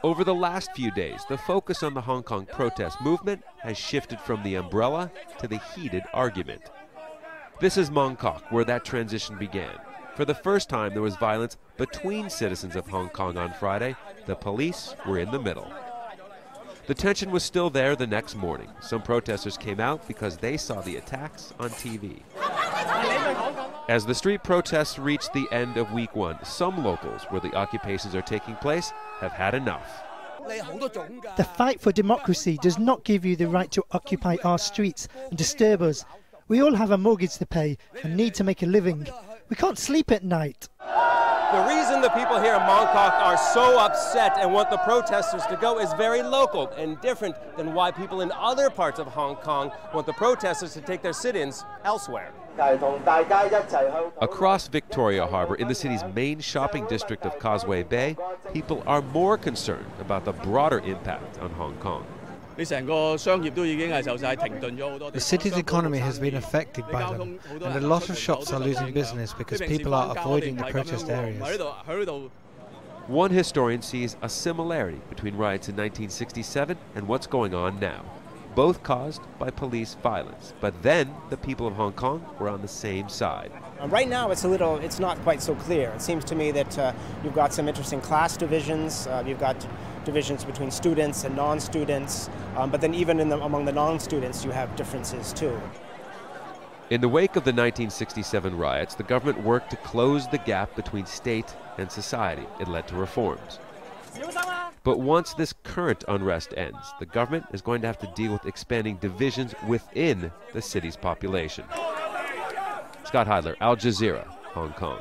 Over the last few days, the focus on the Hong Kong protest movement has shifted from the umbrella to the heated argument. This is Mong Kok, where that transition began. For the first time, there was violence between citizens of Hong Kong on Friday. The police were in the middle. The tension was still there the next morning. Some protesters came out because they saw the attacks on TV. As the street protests reach the end of week one, some locals where the occupations are taking place have had enough. The fight for democracy does not give you the right to occupy our streets and disturb us. We all have a mortgage to pay and need to make a living. We can't sleep at night. The reason the people here in Mong Kok are so upset and want the protesters to go is very local and different than why people in other parts of Hong Kong want the protesters to take their sit-ins elsewhere. Across Victoria Harbour, in the city's main shopping district of Causeway Bay, people are more concerned about the broader impact on Hong Kong. The city's economy has been affected by them, and a lot of shops are losing business because people are avoiding the protest areas. One historian sees a similarity between riots in 1967 and what's going on now, both caused by police violence. But then the people of Hong Kong were on the same side. Right now it's not quite so clear. It seems to me that you've got some interesting class divisions. You've got divisions between students and non-students, but then even among the non-students you have differences too. In the wake of the 1967 riots, the government worked to close the gap between state and society. It led to reforms. But once this current unrest ends, the government is going to have to deal with expanding divisions within the city's population. Scott Heidler, Al Jazeera, Hong Kong.